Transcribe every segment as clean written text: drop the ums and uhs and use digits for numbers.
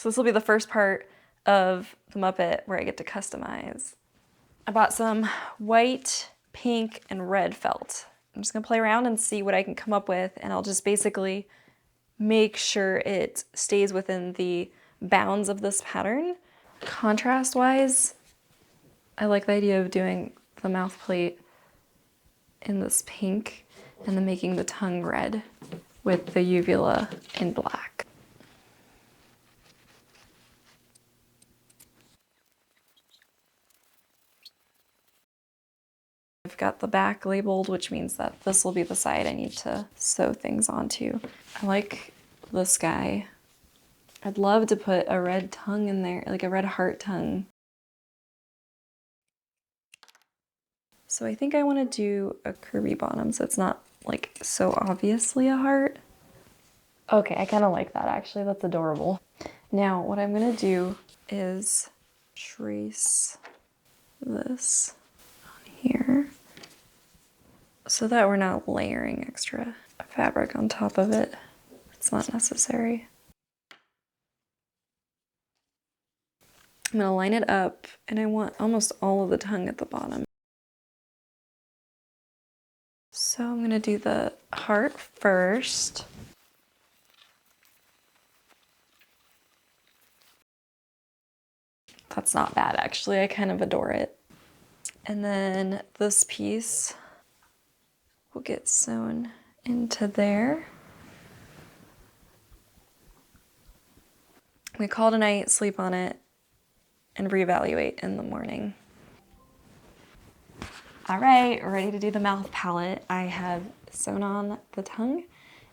So this will be the first part of the Muppet where I get to customize. I bought some white, pink, and red felt. I'm just gonna play around and see what I can come up with, and I'll just basically make sure it stays within the bounds of this pattern. Contrast-wise, I like the idea of doing the mouth plate in this pink and then making the tongue red with the uvula in black. I've got the back labeled, which means that this will be the side I need to sew things onto. I like this guy. I'd love to put a red tongue in there, like a red heart tongue. So I think I want to do a curvy bottom so it's not like so obviously a heart. Okay, I kind of like that actually, that's adorable. Now what I'm gonna do is trace this on here so that we're not layering extra fabric on top of it. It's not necessary. I'm gonna line it up and I want almost all of the tongue at the bottom. So I'm gonna do the heart first. That's not bad actually, I kind of adore it. And then this piece will get sewn into there. We call it a night, sleep on it, and reevaluate in the morning. All right, we're ready to do the mouth palette. I have sewn on the tongue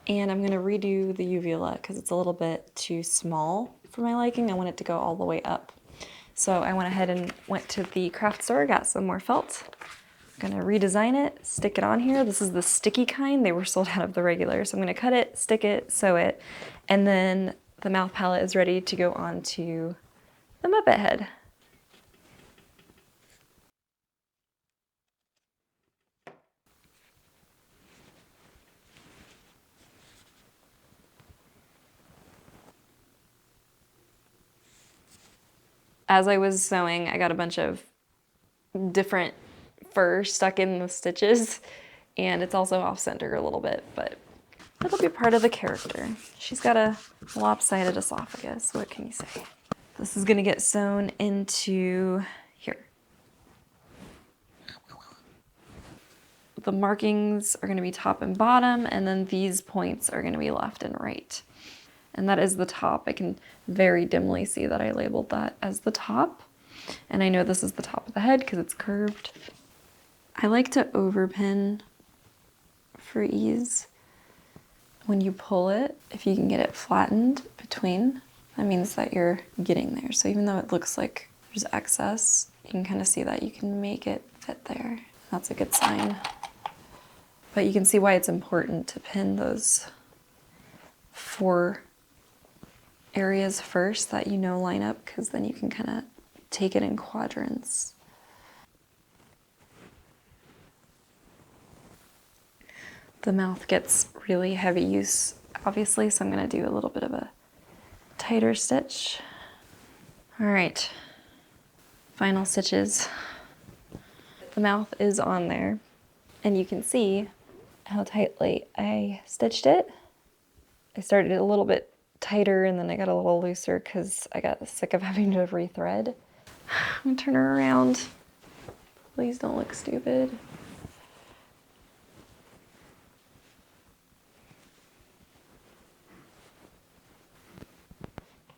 and I'm gonna redo the uvula because it's a little bit too small for my liking. I want it to go all the way up. So I went ahead and went to the craft store, got some more felt. I'm gonna redesign it, stick it on here. This is the sticky kind. They were sold out of the regular. So I'm gonna cut it, stick it, sew it, and then the mouth palette is ready to go onto the Muppet head. As I was sewing, I got a bunch of different fur stuck in the stitches, and it's also off center a little bit, but it'll be part of the character. She's got a lopsided esophagus, what can you say? This is gonna get sewn into here. The markings are gonna be top and bottom, and then these points are gonna be left and right. And that is the top. I can very dimly see that I labeled that as the top. And I know this is the top of the head because it's curved. I like to overpin for ease. When you pull it, if you can get it flattened between, that means that you're getting there. So even though it looks like there's excess, you can kind of see that you can make it fit there. That's a good sign. But you can see why it's important to pin those 4 areas first that you know line up, because then you can kind of take it in quadrants. The mouth gets really heavy use, obviously, so I'm going to do a little bit of a tighter stitch. All right, final stitches. The mouth is on there, and you can see how tightly I stitched it. I started it a little bit tighter and then I got a little looser because I got sick of having to rethread. I'm gonna turn her around. Please don't look stupid.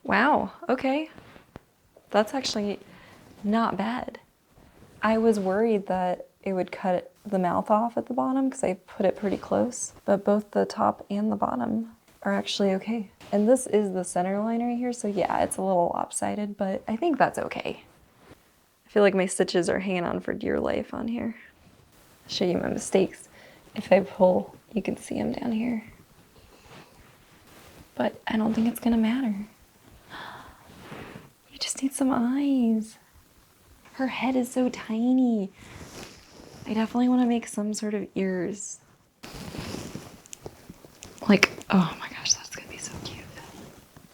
Wow, okay. That's actually not bad. I was worried that it would cut the mouth off at the bottom because I put it pretty close, but both the top and the bottom are actually okay. And this is the center line right here, so yeah, it's a little lopsided, but I think that's okay. I feel like my stitches are hanging on for dear life on here. I'll show you my mistakes. If I pull, you can see them down here. But I don't think it's gonna matter. You just need some eyes. Her head is so tiny. I definitely want to make some sort of ears. Like, oh my gosh, that's gonna be so cute.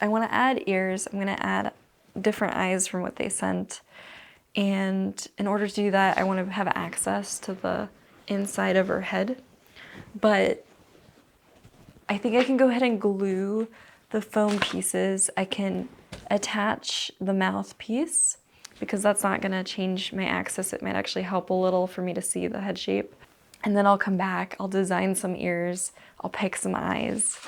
I want to add ears. I'm going to add different eyes from what they sent. And in order to do that, I want to have access to the inside of her head. But I think I can go ahead and glue the foam pieces. I can attach the mouthpiece because that's not going to change my axis. It might actually help a little for me to see the head shape. And then I'll come back, I'll design some ears, I'll pick some eyes,